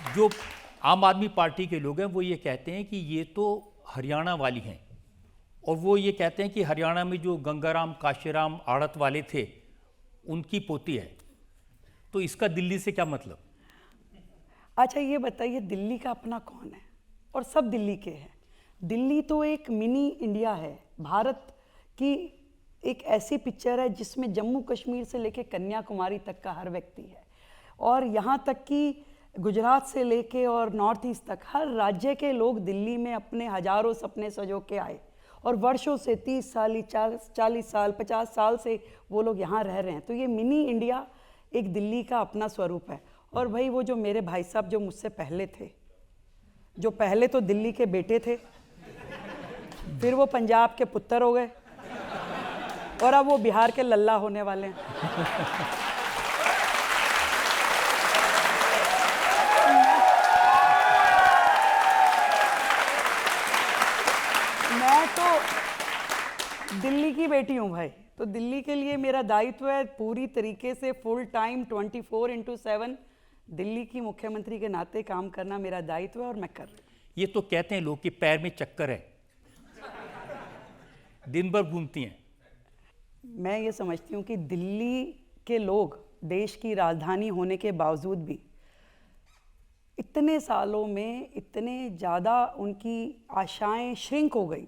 जो आम आदमी पार्टी के लोग हैं वो ये कहते हैं कि ये तो हरियाणा वाली हैं, और वो ये कहते हैं कि हरियाणा में जो गंगाराम काशीराम आड़त वाले थे उनकी पोती है। तो इसका दिल्ली से क्या मतलब? अच्छा ये बताइए, दिल्ली का अपना कौन है? और सब दिल्ली के हैं। दिल्ली तो एक मिनी इंडिया है, भारत की एक ऐसी पिक्चर है जिसमें जम्मू कश्मीर से लेके कन्याकुमारी तक का हर व्यक्ति है, और यहाँ तक कि गुजरात से लेके और नॉर्थ ईस्ट तक हर राज्य के लोग दिल्ली में अपने हजारों सपने सजो के आए, और वर्षों से 30 साल 40 साल 50 साल से वो लोग यहाँ रह रहे हैं। तो ये मिनी इंडिया एक दिल्ली का अपना स्वरूप है। और भाई वो जो मेरे भाई साहब जो मुझसे पहले थे, जो पहले तो दिल्ली के बेटे थे, फिर वो पंजाब के पुत्र हो गए, और अब वो बिहार के लल्ला होने वाले हैं। मैं तो दिल्ली की बेटी हूँ भाई, तो दिल्ली के लिए मेरा दायित्व है पूरी तरीके से फुल टाइम 24/7 दिल्ली की मुख्यमंत्री के नाते काम करना मेरा दायित्व है, और मैं कर रही हूँ। ये तो कहते हैं लोग कि पैर में चक्कर है, दिन भर घूमती हैं। मैं ये समझती हूँ कि दिल्ली के लोग देश की राजधानी होने के बावजूद भी इतने सालों में इतने ज़्यादा उनकी आशाएं श्रिंक हो गई,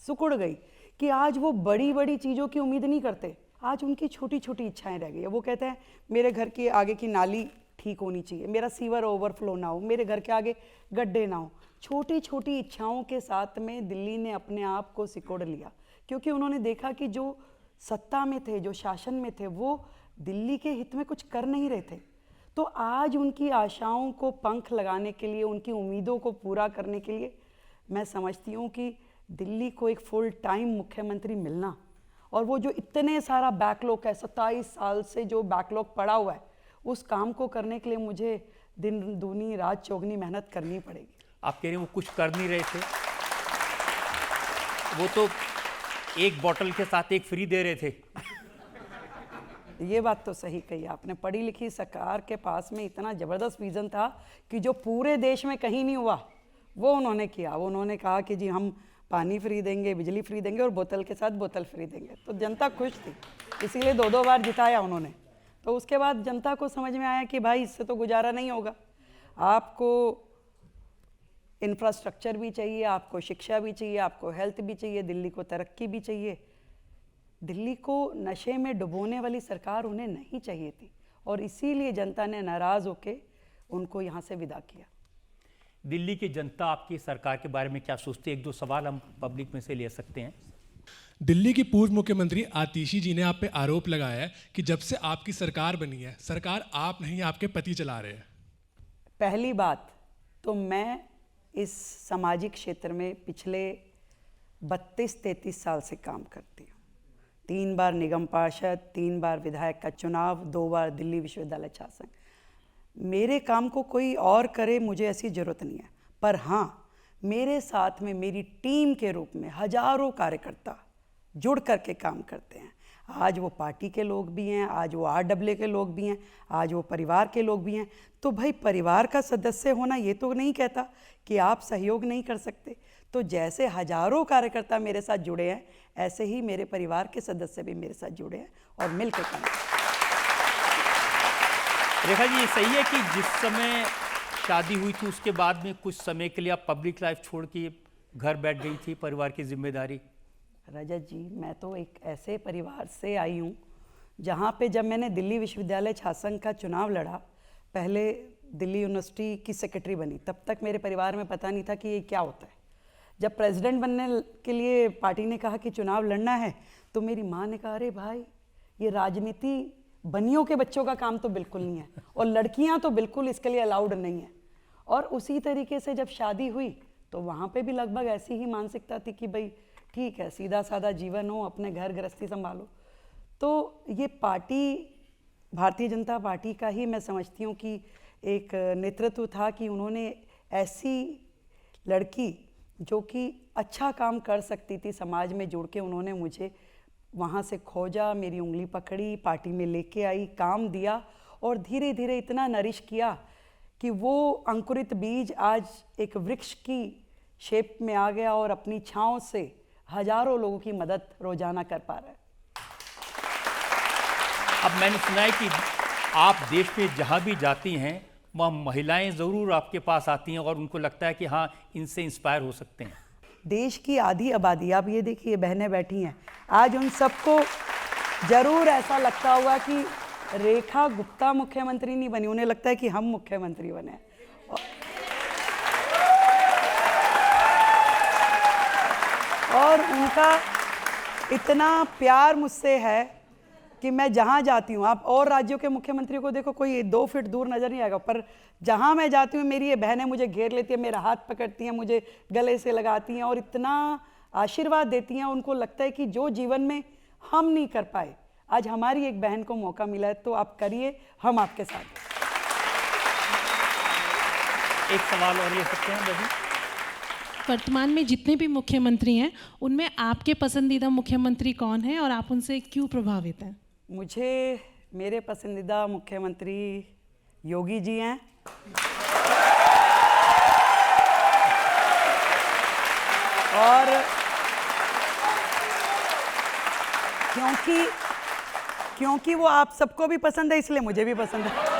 सिकुड़ गई, कि आज वो बड़ी बड़ी चीज़ों की उम्मीद नहीं करते। आज उनकी छोटी छोटी इच्छाएं रह गई है। वो कहते हैं मेरे घर के आगे की नाली ठीक होनी चाहिए, मेरा सीवर ओवरफ्लो ना हो, मेरे घर के आगे गड्ढे ना हो। छोटी छोटी इच्छाओं के साथ में दिल्ली ने अपने आप को सिकोड़ लिया, क्योंकि उन्होंने देखा कि जो सत्ता में थे, जो शासन में थे, वो दिल्ली के हित में कुछ कर नहीं रहे थे। तो आज उनकी आशाओं को पंख लगाने के लिए, उनकी उम्मीदों को पूरा करने के लिए मैं समझती हूँ कि दिल्ली को एक फुल टाइम मुख्यमंत्री मिलना, और वो जो इतने सारा बैकलॉग है, 27 साल से जो बैकलॉग पड़ा हुआ है, उस काम को करने के लिए मुझे दिन दूनी रात चौगनी मेहनत करनी पड़ेगी। आप कह रहे हैं वो कुछ कर नहीं रहे थे? वो तो एक बॉटल के साथ एक फ्री दे रहे थे। ये बात तो सही कही आपने। पढ़ी लिखी सरकार के पास में इतना ज़बरदस्त विज़न था कि जो पूरे देश में कहीं नहीं हुआ वो उन्होंने किया। वो उन्होंने कहा कि जी हम पानी फ्री देंगे, बिजली फ्री देंगे, और बोतल के साथ बोतल फ्री देंगे। तो जनता खुश थी, इसीलिए 2-2 बार जिताया उन्होंने। तो उसके बाद जनता को समझ में आया कि भाई इससे तो गुजारा नहीं होगा, आपको इंफ्रास्ट्रक्चर भी चाहिए, आपको शिक्षा भी चाहिए, आपको हेल्थ भी चाहिए, दिल्ली को तरक्की भी चाहिए। दिल्ली को नशे में डुबोने वाली सरकार उन्हें नहीं चाहिए थी, और इसीलिए जनता ने नाराज़ होकर उनको यहाँ से विदा किया। दिल्ली की जनता आपकी सरकार के बारे में क्या सोचती है? 1-2 सवाल हम पब्लिक में से ले सकते हैं। दिल्ली की पूर्व मुख्यमंत्री आतिशी जी ने आप पे आरोप लगाया है कि जब से आपकी सरकार बनी है, सरकार आप नहीं आपके पति चला रहे हैं। पहली बात तो मैं इस सामाजिक क्षेत्र में पिछले 32-33 साल से काम करती हूँ। 3 बार निगम पार्षद, 3 बार विधायक का चुनाव, 2 बार दिल्ली विश्वविद्यालय छात्र संघ। मेरे काम को कोई और करे, मुझे ऐसी ज़रूरत नहीं है। पर हाँ, मेरे साथ में मेरी टीम के रूप में हजारों कार्यकर्ता जुड़ करके काम करते हैं। आज वो पार्टी के लोग भी हैं, आज वो RAA के लोग भी हैं, आज वो परिवार के लोग भी हैं। तो भाई परिवार का सदस्य होना ये तो नहीं कहता कि आप सहयोग नहीं कर सकते। तो जैसे हजारों कार्यकर्ता मेरे साथ जुड़े हैं, ऐसे ही मेरे परिवार के सदस्य भी मेरे साथ जुड़े हैं, और मिलकर काम करते हैं। रेखा जी, ये सही है कि जिस समय शादी हुई थी उसके बाद में कुछ समय के लिए आप पब्लिक लाइफ छोड़ के घर बैठ गई थी, परिवार की जिम्मेदारी? रजत जी, मैं तो एक ऐसे परिवार से आई हूँ जहाँ पे जब मैंने दिल्ली विश्वविद्यालय छात्र संघ का चुनाव लड़ा, पहले दिल्ली यूनिवर्सिटी की सेक्रेटरी बनी, तब तक मेरे परिवार में पता नहीं था कि ये क्या होता है। जब प्रेसिडेंट बनने के लिए पार्टी ने कहा कि चुनाव लड़ना है, तो मेरी माँ ने कहा अरे भाई, ये राजनीति बनियों के बच्चों का काम तो बिल्कुल नहीं है, और लड़कियां तो बिल्कुल इसके लिए अलाउड नहीं है। और उसी तरीके से जब शादी हुई तो वहाँ पे भी लगभग ऐसी ही मानसिकता थी कि भाई ठीक है, सीधा साधा जीवन हो, अपने घर गृहस्थी संभालो। तो ये पार्टी, भारतीय जनता पार्टी का ही मैं समझती हूँ कि एक नेतृत्व था कि उन्होंने ऐसी लड़की जो कि अच्छा काम कर सकती थी समाज में जुड़ के, उन्होंने मुझे वहाँ से खोजा, मेरी उंगली पकड़ी, पार्टी में लेके आई, काम दिया, और धीरे धीरे इतना नरिश किया कि वो अंकुरित बीज आज एक वृक्ष की शेप में आ गया और अपनी छांव से हजारों लोगों की मदद रोजाना कर पा रहा है। अब मैंने सुना है कि आप देश में जहाँ भी जाती हैं वहाँ महिलाएं ज़रूर आपके पास आती हैं और उनको लगता है कि हाँ, इनसे इंस्पायर हो सकते हैं। देश की आधी आबादी, आप ये देखिए बहनें बैठी हैं, आज उन सबको जरूर ऐसा लगता होगा कि रेखा गुप्ता मुख्यमंत्री नहीं बनी, उन्हें लगता है कि हम मुख्यमंत्री बने। और उनका इतना प्यार मुझसे है कि मैं जहाँ जाती हूँ, आप और राज्यों के मुख्यमंत्री को देखो, कोई 2 फीट दूर नजर नहीं आएगा, पर जहाँ मैं जाती हूँ मेरी ये बहनें मुझे घेर लेती हैं, मेरा हाथ पकड़ती हैं, मुझे गले से लगाती हैं और इतना आशीर्वाद देती हैं। उनको लगता है कि जो जीवन में हम नहीं कर पाए, आज हमारी एक बहन को मौका मिला है, तो आप करिए, हम आपके साथ हैं। एक सवाल और ले सकते हैं बहन? वर्तमान में जितने भी मुख्यमंत्री हैं उनमें आपके पसंदीदा मुख्यमंत्री कौन है और आप उनसे क्यों प्रभावित हैं? मुझे मेरे पसंदीदा मुख्यमंत्री योगी जी हैं। और क्योंकि वो आप सबको भी पसंद है, इसलिए मुझे भी पसंद है।